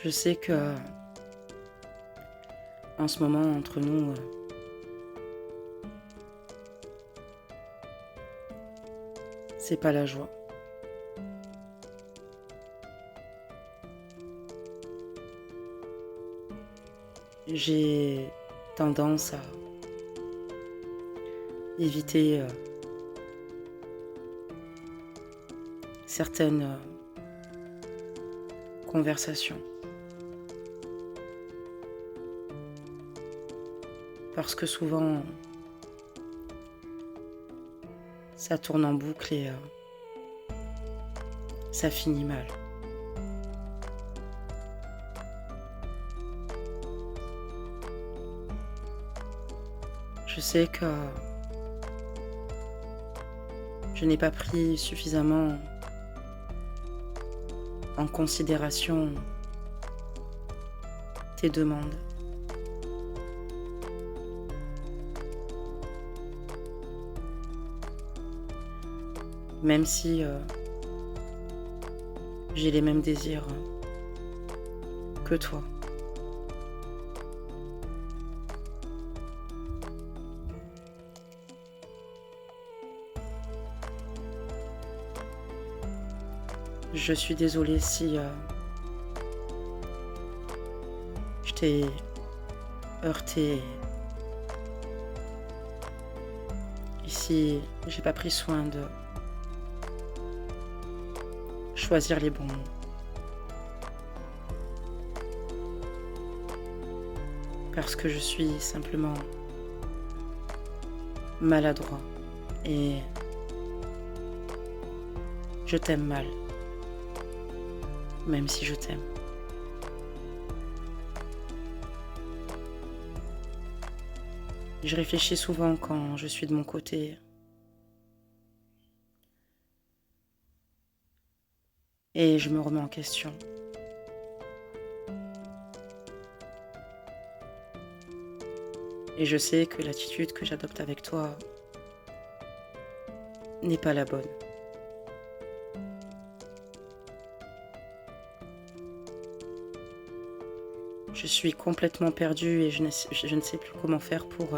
Je sais que en ce moment entre nous, c'est pas la joie. J'ai tendance à éviter certaines conversations parce que souvent ça tourne en boucle et ça finit mal. Je sais que je n'ai pas pris suffisamment en considération tes demandes. Même si j'ai les mêmes désirs que toi. Je suis désolée si je t'ai heurté et si j'ai pas pris soin de choisir les bons mots. Parce que je suis simplement maladroit et je t'aime mal, même si je t'aime. Je réfléchis souvent quand je suis de mon côté et je me remets en question. Et je sais que l'attitude que j'adopte avec toi n'est pas la bonne. Je suis complètement perdue et je ne sais plus comment faire pour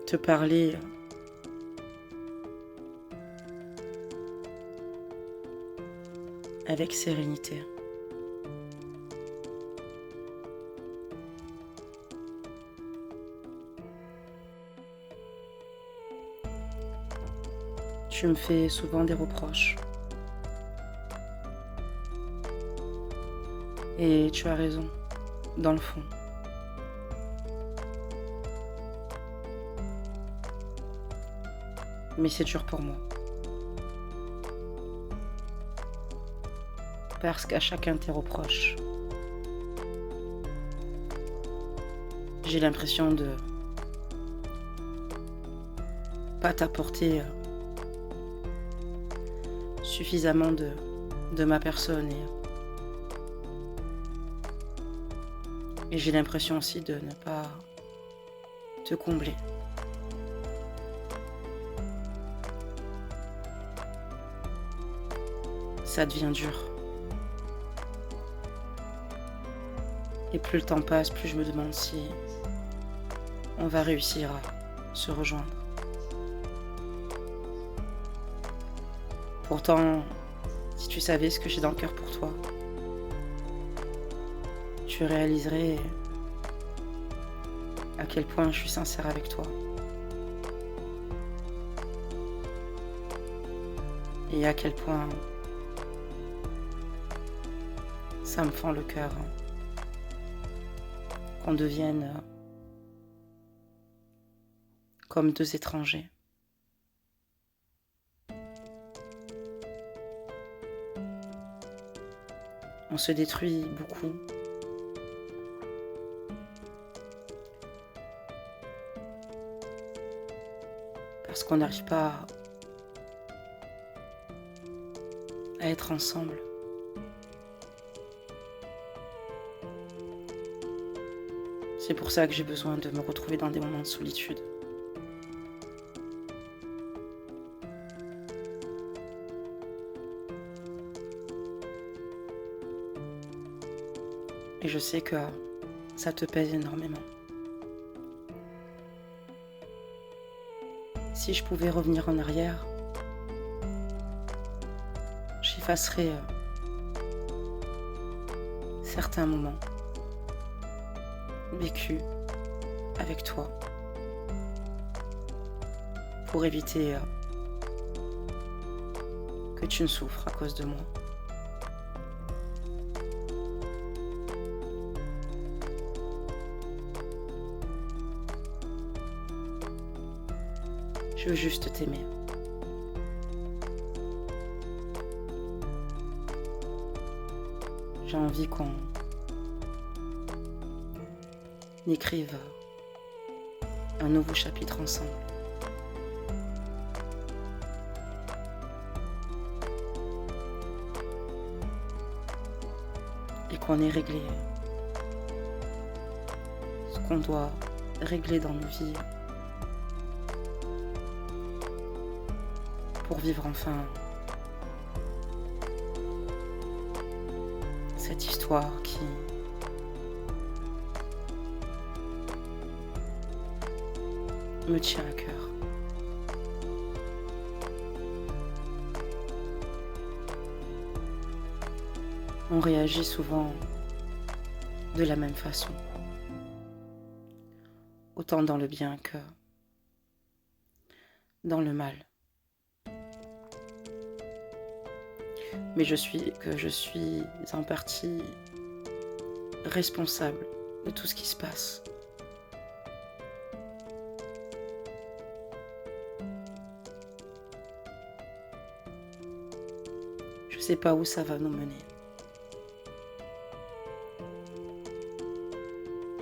te parler avec sérénité. Tu me fais souvent des reproches. Et tu as raison, dans le fond. Mais c'est dur pour moi. Parce qu'à chacun de tes reproches, j'ai l'impression de pas t'apporter suffisamment de ma personne et j'ai l'impression aussi de ne pas te combler. Ça devient dur. Et plus le temps passe, plus je me demande si on va réussir à se rejoindre. Pourtant, si tu savais ce que j'ai dans le cœur pour toi, tu réaliserais à quel point je suis sincère avec toi. Et à quel point ça me fend le cœur qu'on devienne comme deux étrangers. On se détruit beaucoup. Parce qu'on n'arrive pas à être ensemble. C'est pour ça que j'ai besoin de me retrouver dans des moments de solitude. Et je sais que ça te pèse énormément. Si je pouvais revenir en arrière, j'effacerais certains moments vécus avec toi pour éviter que tu ne souffres à cause de moi. Je veux juste t'aimer. J'ai envie qu'on écrive un nouveau chapitre ensemble. Et qu'on ait réglé ce qu'on doit régler dans nos vies pour vivre enfin cette histoire qui me tient à cœur. On réagit souvent de la même façon, autant dans le bien que dans le mal. Mais je suis en partie responsable de tout ce qui se passe. Je sais pas où ça va nous mener.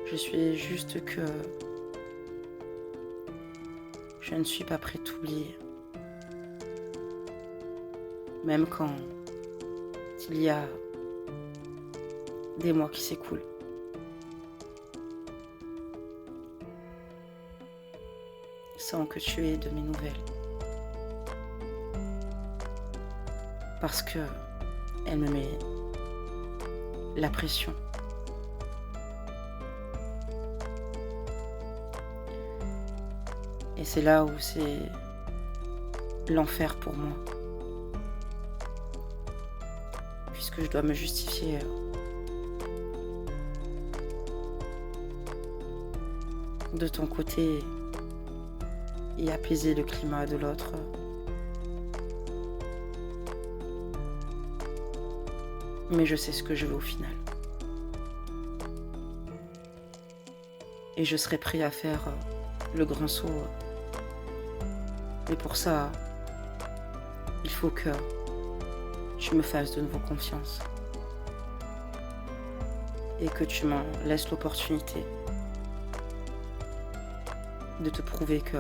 Je suis juste que je ne suis pas prête d'oublier. Même quand il y a des mois qui s'écoulent. Sans que tu aies de mes nouvelles. Parce que elle me met la pression. Et c'est là où c'est l'enfer pour moi. Puisque je dois me justifier de ton côté et apaiser le climat de l'autre. Mais je sais ce que je veux au final. Et je serai prêt à faire le grand saut. Mais pour ça, il faut que tu me fasses de nouveau confiance. Et que tu m'en laisses l'opportunité de te prouver que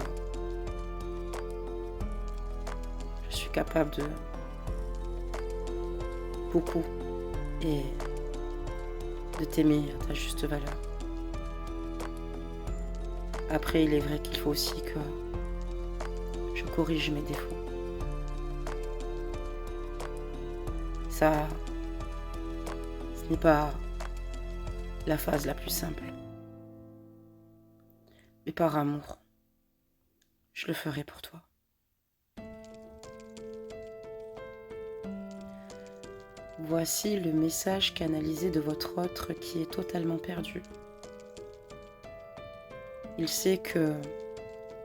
je suis capable de beaucoup et de t'aimer à ta juste valeur. Après, il est vrai qu'il faut aussi que je corrige mes défauts. Ça, ce n'est pas la phase la plus simple. Mais par amour, je le ferai pour toi. Voici le message canalisé de votre autre qui est totalement perdu. Il sait que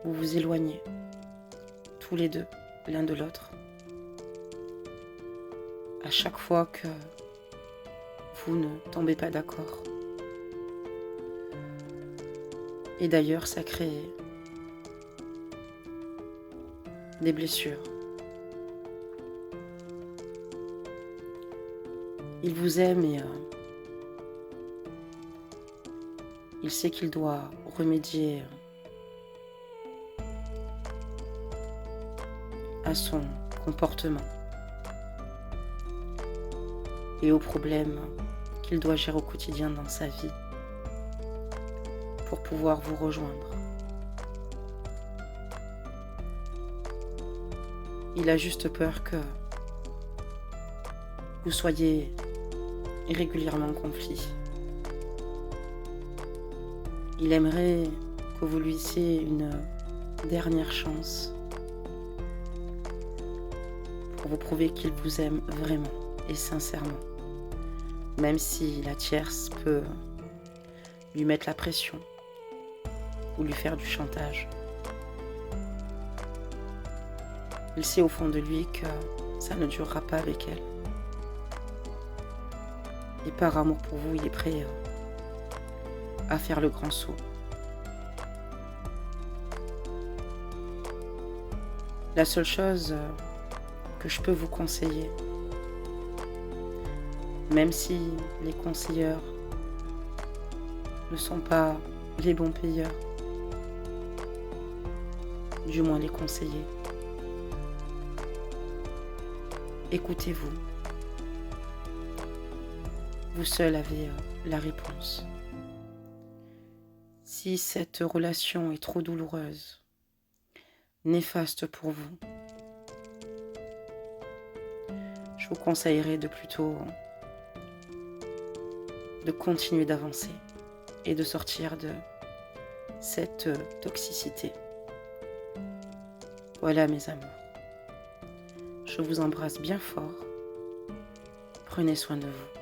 vous vous éloignez, tous les deux, l'un de l'autre. À chaque fois que vous ne tombez pas d'accord. Et d'ailleurs, ça crée des blessures. Il vous aime et il sait qu'il doit remédier à son comportement et aux problèmes qu'il doit gérer au quotidien dans sa vie pour pouvoir vous rejoindre. Il a juste peur que vous soyez régulièrement en conflit Il aimerait que vous lui laissiez une dernière chance pour vous prouver qu'il vous aime vraiment et sincèrement, même si la tierce peut lui mettre la pression ou lui faire du chantage. Il sait au fond de lui que ça ne durera pas avec elle. Et par amour pour vous, il est prêt à faire le grand saut. La seule chose que je peux vous conseiller, même si les conseilleurs ne sont pas les bons payeurs, du moins les conseillers, écoutez-vous. Vous seul avez la réponse. Si cette relation est trop douloureuse, néfaste pour vous, je vous conseillerais de continuer d'avancer et de sortir de cette toxicité. Voilà mes amours. Je vous embrasse bien fort. Prenez soin de vous.